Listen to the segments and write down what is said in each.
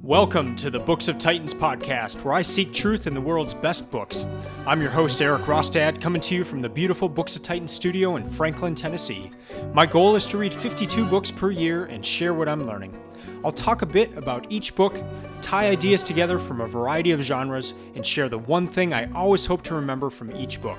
Welcome to the Books of Titans podcast, where I seek truth in the world's best books. I'm your host, Eric Rostad, coming to you from the beautiful Books of Titans studio in Franklin, Tennessee. My goal is to read 52 books per year and share what I'm learning. I'll talk a bit about each book, tie ideas together from a variety of genres, and share the one thing I always hope to remember from each book.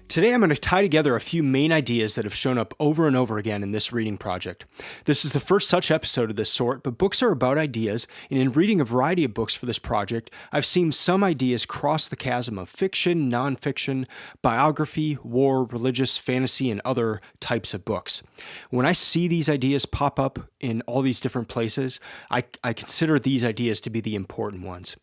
Today I'm going to tie together a few main ideas that have shown up over and over again in this reading project. This is the first such episode of this sort, but books are about ideas, and in reading a variety of books for this project, I've seen some ideas cross the chasm of fiction, nonfiction, biography, war, religious, fantasy, and other types of books. When I see these ideas pop up in all these different places, I consider these ideas to be the important ones.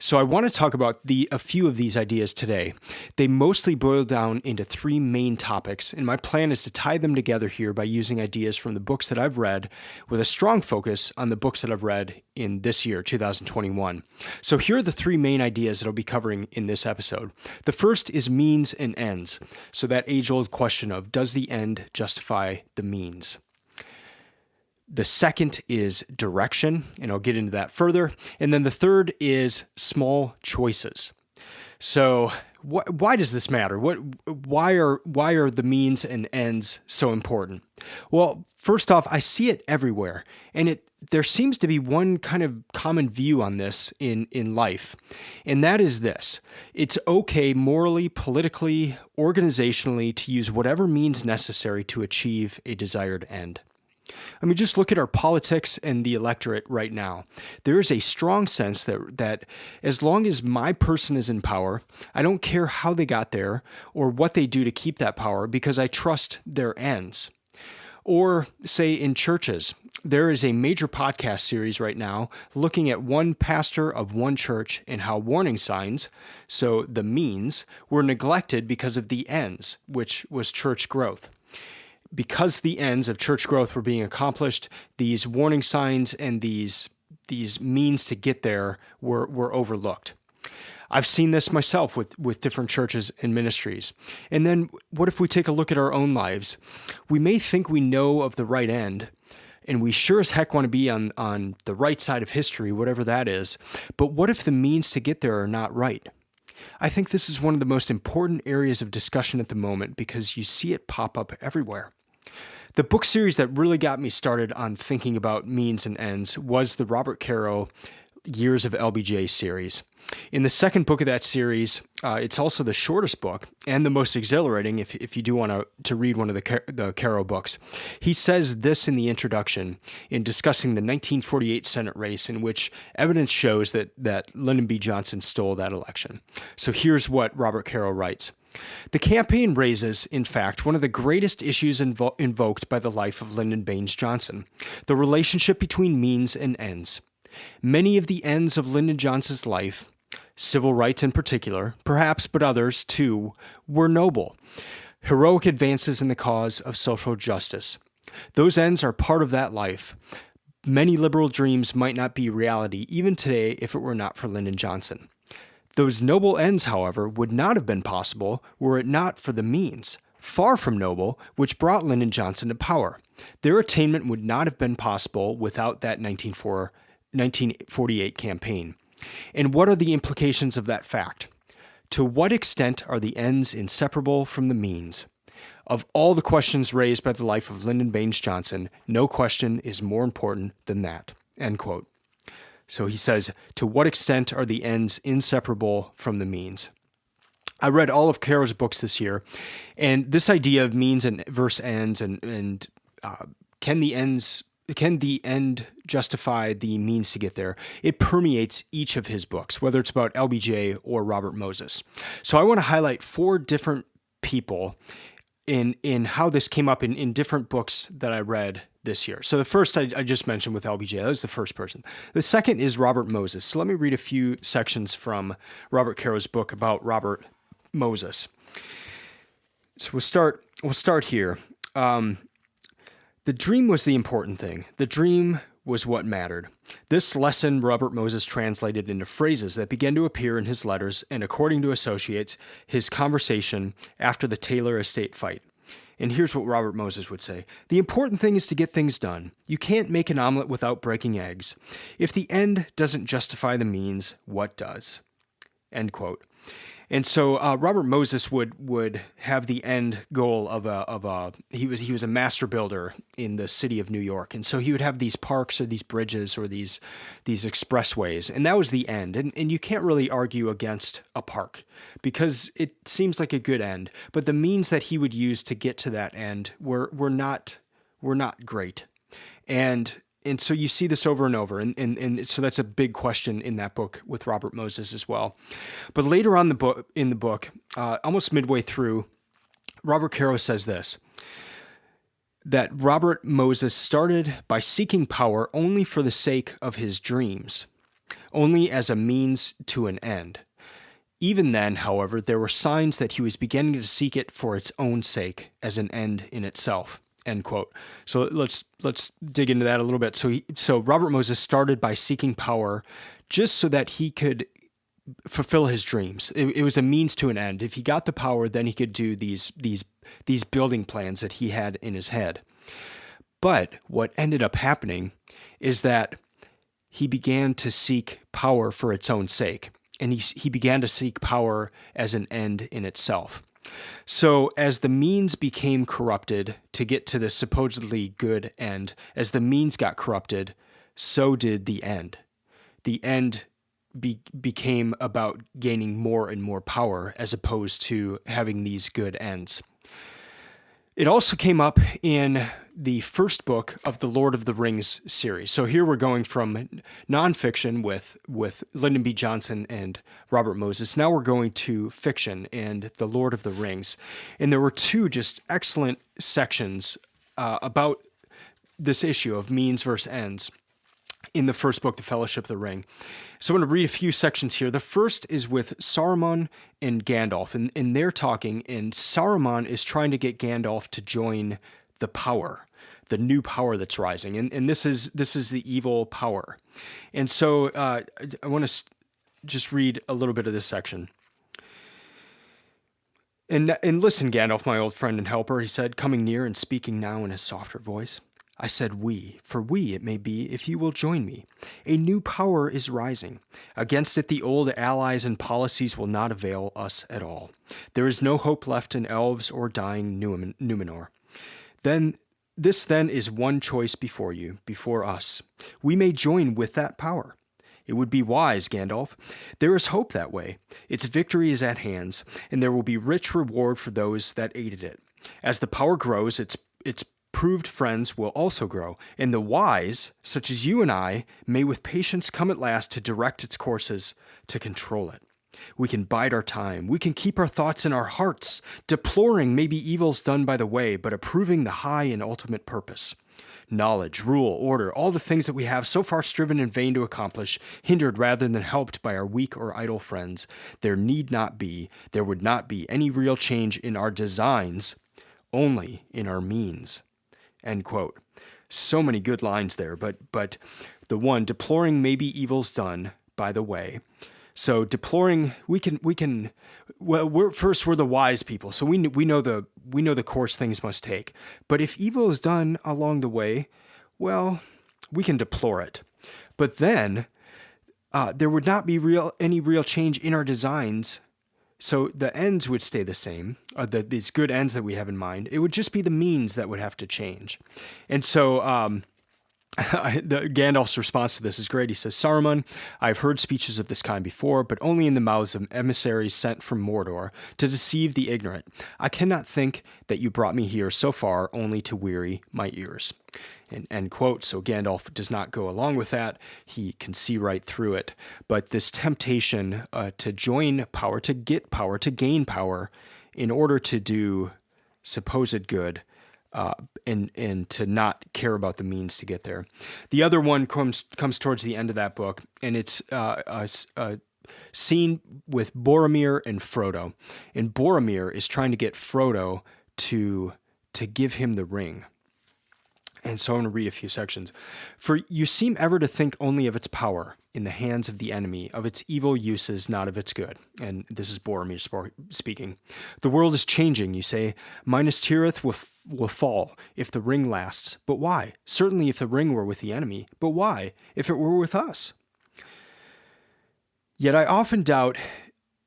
So I want to talk about a few of these ideas today. They mostly boil down into three main topics, and my plan is to tie them together here by using ideas from the books that I've read, with a strong focus on the books that I've read in this year, 2021. So here are the three main ideas that I'll be covering in this episode. The first is means and ends. So that age-old question of, does the end justify the means? The second is direction, and I'll get into that further. And then the third is small choices. So why does this matter? Why are the means and ends so important? Well, first off, I see it everywhere, and there seems to be one kind of common view on this in life, and that is this. It's okay morally, politically, organizationally to use whatever means necessary to achieve a desired end. I mean, just look at our politics and the electorate right now. There is a strong sense that as long as my person is in power, I don't care how they got there or what they do to keep that power because I trust their ends. Or, say, in churches, there is a major podcast series right now looking at one pastor of one church and how warning signs, so the means, were neglected because of the ends, which was church growth. Because the ends of church growth were being accomplished, these warning signs and these means to get there were overlooked. I've seen this myself with different churches and ministries. And then what if we take a look at our own lives? We may think we know of the right end, and we sure as heck want to be on the right side of history, whatever that is. But what if the means to get there are not right? I think this is one of the most important areas of discussion at the moment because you see it pop up everywhere. The book series that really got me started on thinking about means and ends was the Robert Caro Years of LBJ series. In the second book of that series, it's also the shortest book and the most exhilarating if you do want to read one of the Caro books. He says this in the introduction in discussing the 1948 Senate race in which evidence shows that Lyndon B. Johnson stole that election. So here's what Robert Caro writes. The campaign raises, in fact, one of the greatest issues invoked by the life of Lyndon Baines Johnson, the relationship between means and ends. Many of the ends of Lyndon Johnson's life, civil rights in particular, perhaps, but others too, were noble, heroic advances in the cause of social justice. Those ends are part of that life. Many liberal dreams might not be reality even today if it were not for Lyndon Johnson. Those noble ends, however, would not have been possible were it not for the means, far from noble, which brought Lyndon Johnson to power. Their attainment would not have been possible without that 1948 campaign. And what are the implications of that fact? To what extent are the ends inseparable from the means? Of all the questions raised by the life of Lyndon Baines Johnson, no question is more important than that. End quote. So he says, to what extent are the ends inseparable from the means? I read all of Caro's books this year, and this idea of means and versus ends and can the end justify the means to get there? It permeates each of his books, whether it's about LBJ or Robert Moses. So I want to highlight four different people in how this came up in different books that I read this year. So the first I just mentioned with LBJ, that was the first person. The second is Robert Moses. So let me read a few sections from Robert Caro's book about Robert Moses. So we'll start here. The dream was the important thing. The dream was what mattered. This lesson Robert Moses translated into phrases that began to appear in his letters and, according to associates, his conversation after the Taylor estate fight. And here's what Robert Moses would say. The important thing is to get things done. You can't make an omelet without breaking eggs. If the end doesn't justify the means, what does? End quote. And so Robert Moses would have the end goal of he was a master builder in the city of New York, and so he would have these parks or these bridges or these expressways, and that was the end. And you can't really argue against a park because it seems like a good end, but the means that he would use to get to that end were not great, and so you see this over and over, and so that's a big question in that book with Robert Moses as well. But later on in the book, almost midway through, Robert Caro says this, that Robert Moses started by seeking power only for the sake of his dreams, only as a means to an end. Even then, however, there were signs that he was beginning to seek it for its own sake, as an end in itself. End quote. So let's dig into that a little bit. So Robert Moses started by seeking power just so that he could fulfill his dreams. It was a means to an end. If he got the power, then he could do these building plans that he had in his head. But what ended up happening is that he began to seek power for its own sake, and he began to seek power as an end in itself. So as the means became corrupted to get to the supposedly good end, as the means got corrupted, so did the end. The end became about gaining more and more power as opposed to having these good ends. It also came up in the first book of the Lord of the Rings series. So here we're going from nonfiction with Lyndon B. Johnson and Robert Moses. Now we're going to fiction and the Lord of the Rings. And there were two just excellent sections about this issue of means versus ends in the first book, The Fellowship of the Ring. So I'm going to read a few sections here. The first is with Saruman and Gandalf, and they're talking, and Saruman is trying to get Gandalf to join the power, the new power that's rising, and this is the evil power. And so I want to just read a little bit of this section. And listen, Gandalf, my old friend and helper, he said, coming near and speaking now in a softer voice. I said we, for we it may be, if you will join me. A new power is rising. Against it the old allies and policies will not avail us at all. There is no hope left in elves or dying Numenor. This is one choice before you, before us. We may join with that power. It would be wise, Gandalf. There is hope that way. Its victory is at hand, and there will be rich reward for those that aided it. As the power grows, its proved friends will also grow, and the wise, such as you and I, may with patience come at last to direct its courses, to control it. We can bide our time. We can keep our thoughts in our hearts, deploring maybe evils done by the way, but approving the high and ultimate purpose. Knowledge, rule, order, all the things that we have so far striven in vain to accomplish, hindered rather than helped by our weak or idle friends, there would not be any real change in our designs, only in our means. End quote. So many good lines there, but the one, deploring maybe evils done by the way. So deploring, we're the wise people, so we know the course things must take. But if evil is done along the way, well, we can deplore it. But then there would not be any real change in our designs. So the ends would stay the same, these good ends that we have in mind. It would just be the means that would have to change. And so Gandalf's response to this is great. He says, Saruman, I've heard speeches of this kind before, but only in the mouths of emissaries sent from Mordor to deceive the ignorant. I cannot think that you brought me here so far only to weary my ears. And end quote. So Gandalf does not go along with that. He can see right through it. But this temptation to join power, to get power, to gain power in order to do supposed good, and to not care about the means to get there. The other one comes towards the end of that book, and it's a scene with Boromir and Frodo. And Boromir is trying to get Frodo to give him the ring. And so I'm going to read a few sections. For you seem ever to think only of its power in the hands of the enemy, of its evil uses, not of its good. And this is Boromir speaking. The world is changing, you say. Minas Tirith will fall if the ring lasts. But why? Certainly if the ring were with the enemy. But why? If it were with us? Yet I often doubt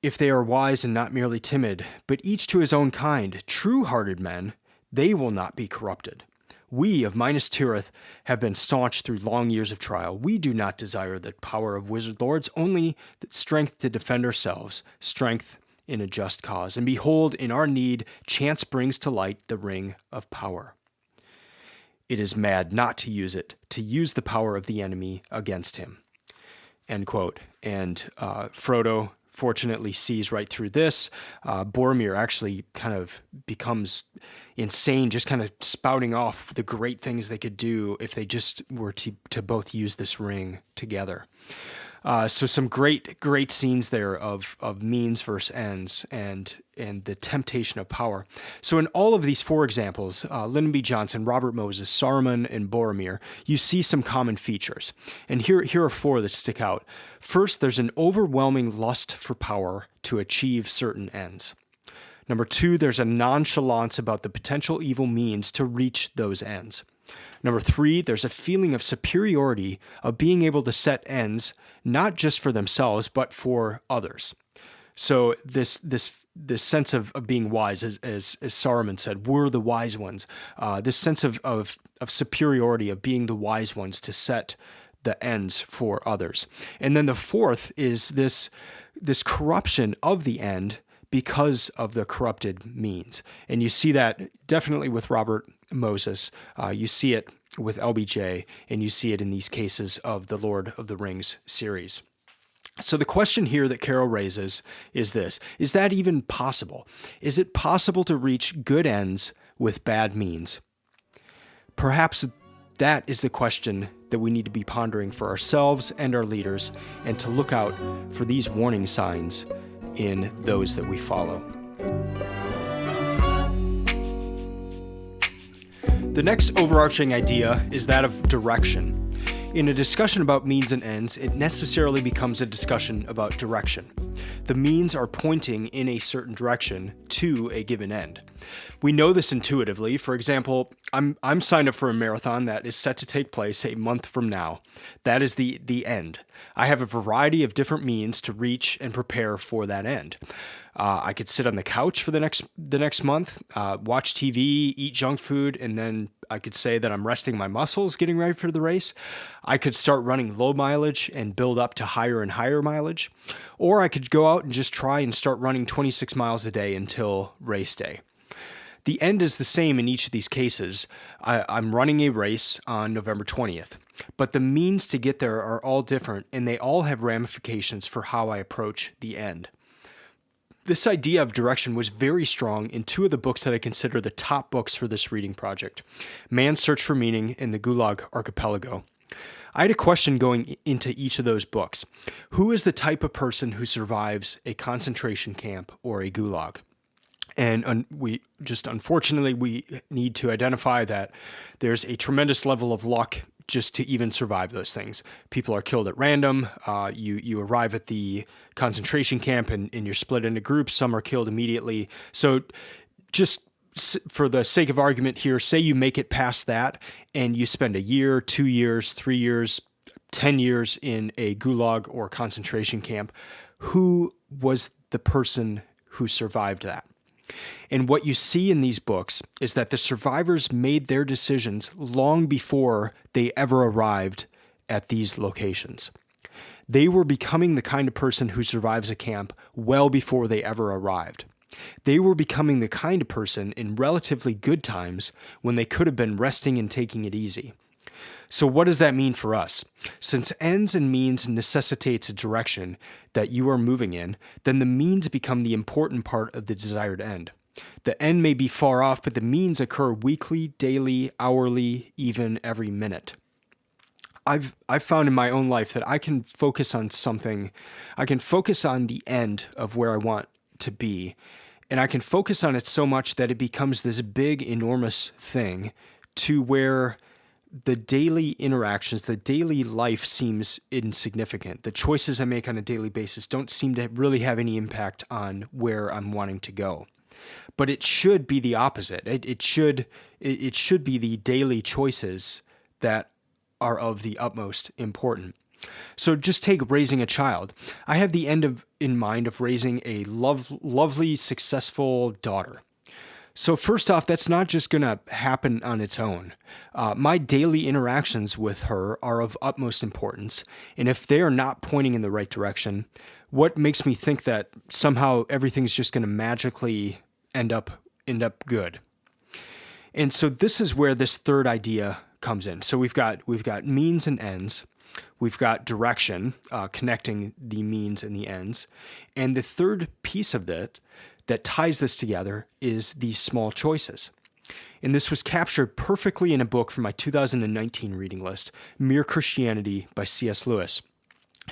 if they are wise and not merely timid, but each to his own kind, true-hearted men, they will not be corrupted. We of Minas Tirith have been staunch through long years of trial. We do not desire the power of wizard lords, only the strength to defend ourselves, strength in a just cause. And behold, in our need, chance brings to light the ring of power. It is mad not to use it, to use the power of the enemy against him. End quote. And Frodo fortunately sees right through this. Boromir actually kind of becomes insane, just kind of spouting off the great things they could do if they just were to both use this ring together. So some great scenes there of means versus ends and the temptation of power. So in all of these four examples, Lyndon B. Johnson, Robert Moses, Saruman, and Boromir, you see some common features. And here are four that stick out. First, there's an overwhelming lust for power to achieve certain ends. Number two, there's a nonchalance about the potential evil means to reach those ends. Number three, there's a feeling of superiority of being able to set ends, not just for themselves, but for others. So this sense of being wise, as Saruman said, we're the wise ones. This sense of superiority, of being the wise ones to set the ends for others. And then the fourth is this corruption of the end because of the corrupted means. And you see that definitely with Robert Moses. You see it with LBJ, and you see it in these cases of the Lord of the Rings series. So the question here that Caro raises is this: is that even possible? Is it possible to reach good ends with bad means? Perhaps that is the question that we need to be pondering for ourselves and our leaders, and to look out for these warning signs in those that we follow. The next overarching idea is that of direction. In a discussion about means and ends, it necessarily becomes a discussion about direction. The means are pointing in a certain direction to a given end. We know this intuitively. For example, I'm signed up for a marathon that is set to take place a month from now. That is the end. I have a variety of different means to reach and prepare for that end. I could sit on the couch for the next month, watch TV, eat junk food, and then I could say that I'm resting my muscles getting ready for the race. I could start running low mileage and build up to higher and higher mileage. Or I could go out and just try and start running 26 miles a day until race day. The end is the same in each of these cases. I'm running a race on November 20th, but the means to get there are all different, and they all have ramifications for how I approach the end. This idea of direction was very strong in two of the books that I consider the top books for this reading project: Man's Search for Meaning and The Gulag Archipelago. I had a question going into each of those books. Who is the type of person who survives a concentration camp or a gulag? And unfortunately, we need to identify that there's a tremendous level of luck just to even survive those things. People are killed at random. You arrive at the concentration camp and you're split into groups. Some are killed immediately. So just for the sake of argument here, say you make it past that and you spend a year, 2 years, 3 years, 10 years in a gulag or concentration camp. Who was the person who survived that? And what you see in these books is that the survivors made their decisions long before they ever arrived at these locations. They were becoming the kind of person who survives a camp well before they ever arrived. They were becoming the kind of person in relatively good times when they could have been resting and taking it easy. So what does that mean for us? Since ends and means necessitates a direction that you are moving in, then the means become the important part of the desired end. The end may be far off, but the means occur weekly, daily, hourly, even every minute. I've found in my own life that I can focus on something. I can focus on the end of where I want to be, and I can focus on it so much that it becomes this big, enormous thing to where the daily interactions, the daily life seems insignificant. The choices I make on a daily basis don't seem to really have any impact on where I'm wanting to go. But it should be the opposite. It should be the daily choices that are of the utmost importance. So just take raising a child. I have the end in mind of raising a lovely, successful daughter. So first off, that's not just going to happen on its own. My daily interactions with her are of utmost importance, and if they are not pointing in the right direction, what makes me think that somehow everything's just going to magically end up good? And so this is where this third idea comes in. So we've got means and ends. We've got direction, connecting the means and the ends. And the third piece of that ties this together is these small choices. And this was captured perfectly in a book from my 2019 reading list, Mere Christianity by C.S. Lewis.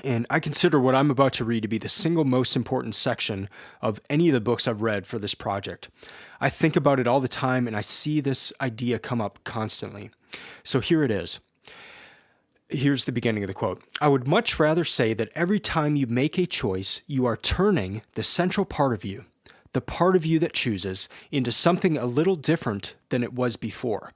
And I consider what I'm about to read to be the single most important section of any of the books I've read for this project. I think about it all the time, and I see this idea come up constantly. So here it is. Here's the beginning of the quote. I would much rather say that every time you make a choice, you are turning the central part of you, the part of you that chooses, into something a little different than it was before.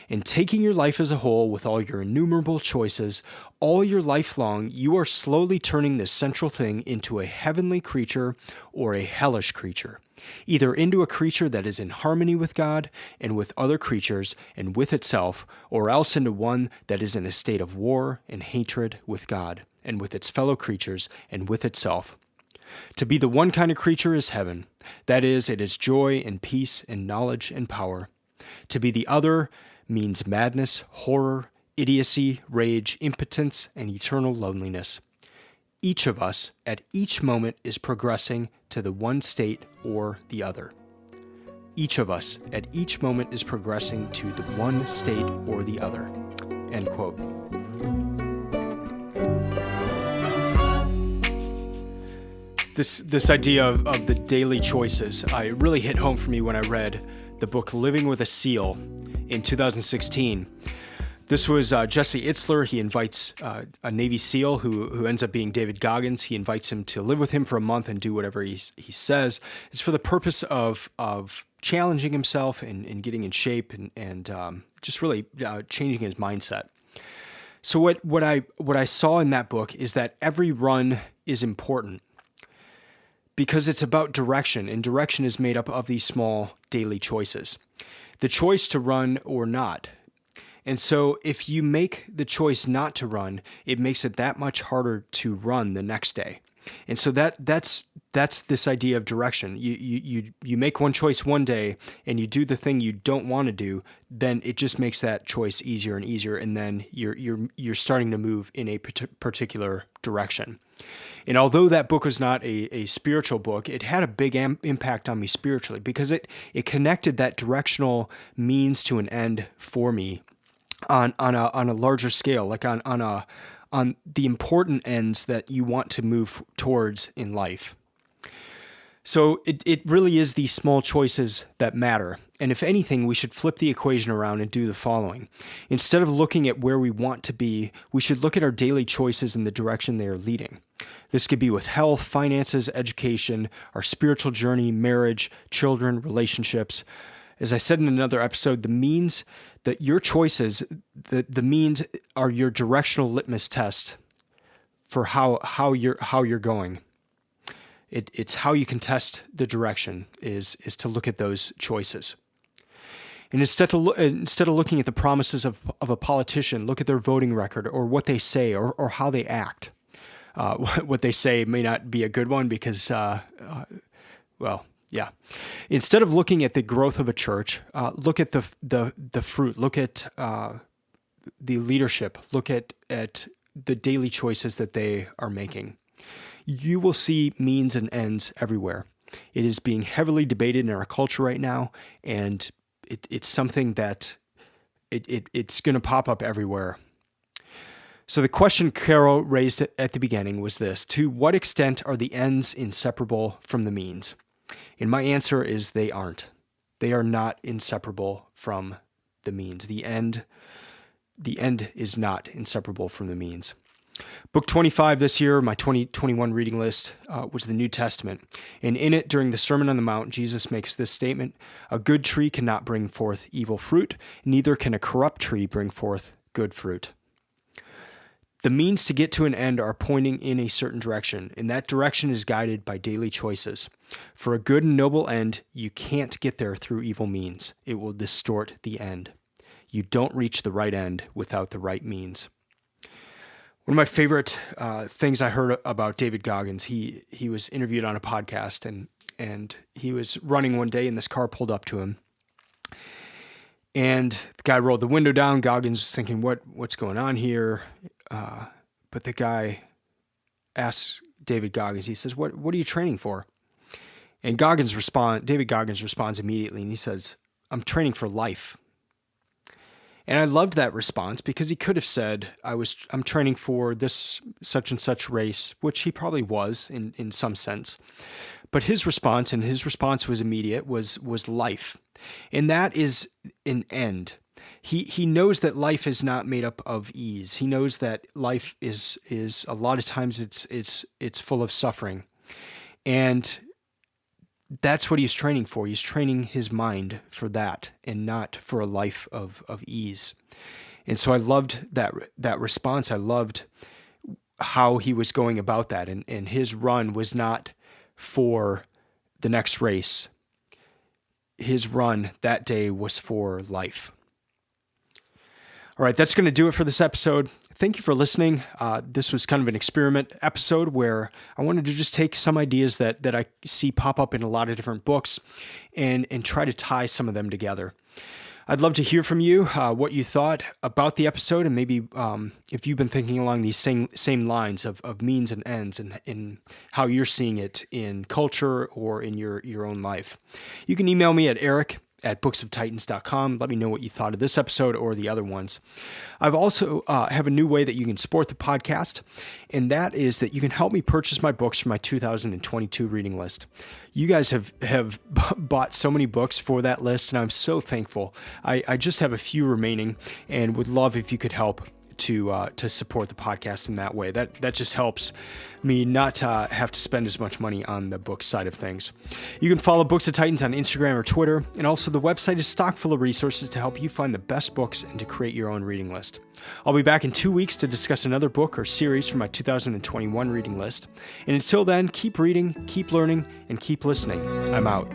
In taking your life as a whole with all your innumerable choices, all your life long, you are slowly turning this central thing into a heavenly creature or a hellish creature, either into a creature that is in harmony with God and with other creatures and with itself, or else into one that is in a state of war and hatred with God and with its fellow creatures and with itself. To be the one kind of creature is heaven. That is, it is joy and peace and knowledge and power. To be the other means madness, horror, idiocy, rage, impotence, and eternal loneliness. Each of us, at each moment, is progressing to the one state or the other. Each of us, at each moment, is progressing to the one state or the other. End quote. This idea of the daily choices, it really hit home for me when I read the book Living with a Seal in 2016. This was Jesse Itzler. He invites a Navy SEAL who ends up being David Goggins. He invites him to live with him for a month and do whatever he says. It's for the purpose of challenging himself and getting in shape and just really changing his mindset. So what I saw in that book is that every run is important because it's about direction, and direction is made up of these small daily choices. The choice to run or not. And so if you make the choice not to run, it makes it that much harder to run the next day. And so that's this idea of direction. You make one choice one day and you do the thing you don't want to do, then it just makes that choice easier and easier, and then you're starting to move in a particular direction. And although that book was not a spiritual book, it had a big impact on me spiritually because it connected that directional means to an end for me on a larger scale, like on the important ends that you want to move towards in life. So it really is these small choices that matter. And if anything, we should flip the equation around and do the following. Instead of looking at where we want to be, we should look at our daily choices in the direction they are leading. This could be with health, finances, education, our spiritual journey, marriage, children, relationships. As I said in another episode, the means that your choices, the means are your directional litmus test for how you're going. It's how you can test the direction is to look at those choices. And instead of looking at the promises of a politician, look at their voting record or what they say or how they act. What they say may not be a good one because, yeah. Instead of looking at the growth of a church, look at the fruit. Look at the leadership. Look at the daily choices that they are making. You will see means and ends everywhere. It is being heavily debated in our culture right now, and it's something that it's going to pop up everywhere. So the question Caro raised at the beginning was this: to what extent are the ends inseparable from the means? And my answer is they aren't. They are not inseparable from the means. The end the end is not inseparable from the means. Book 25 this year, my 2021 reading list, was the New Testament. And in it, during the Sermon on the Mount, Jesus makes this statement: "A good tree cannot bring forth evil fruit, neither can a corrupt tree bring forth good fruit." The means to get to an end are pointing in a certain direction, and that direction is guided by daily choices. For a good and noble end, you can't get there through evil means. It will distort the end. You don't reach the right end without the right means. One of my favorite things I heard about David Goggins, he was interviewed on a podcast, and he was running one day, and this car pulled up to him. And the guy rolled the window down. Goggins was thinking, what's going on here? But the guy asks David Goggins, he says, what are you training for? And David Goggins responds immediately, and he says, "I'm training for life." And I loved that response, because he could have said, I'm training for this such and such race, which he probably was in some sense. But his response was immediate, was life. And that is an end. He knows that life is not made up of ease. He knows that life is a lot of times it's full of suffering. And that's what he's training for. He's training his mind for that, and not for a life of ease. And so I loved that response. I loved how he was going about that. And his run was not for the next race. His run that day was for life. All right, that's going to do it for this episode. Thank you for listening. This was kind of an experiment episode where I wanted to just take some ideas that I see pop up in a lot of different books and try to tie some of them together. I'd love to hear from you, what you thought about the episode, and maybe if you've been thinking along these same lines of means and ends, and how you're seeing it in culture or in your own life. You can email me at eric@booksoftitans.com. Let me know what you thought of this episode or the other ones. I've also have a new way that you can support the podcast, and that is that you can help me purchase my books for my 2022 reading list. You guys have bought so many books for that list, and I'm so thankful. I just have a few remaining, and would love if you could help to support the podcast in that way. That just helps me not have to spend as much money on the book side of things. You can follow Books of Titans on Instagram or Twitter, and also the website is stocked full of resources to help you find the best books and to create your own reading list. I'll be back in 2 weeks to discuss another book or series from my 2021 reading list. And until then, keep reading, keep learning, and keep listening. I'm out.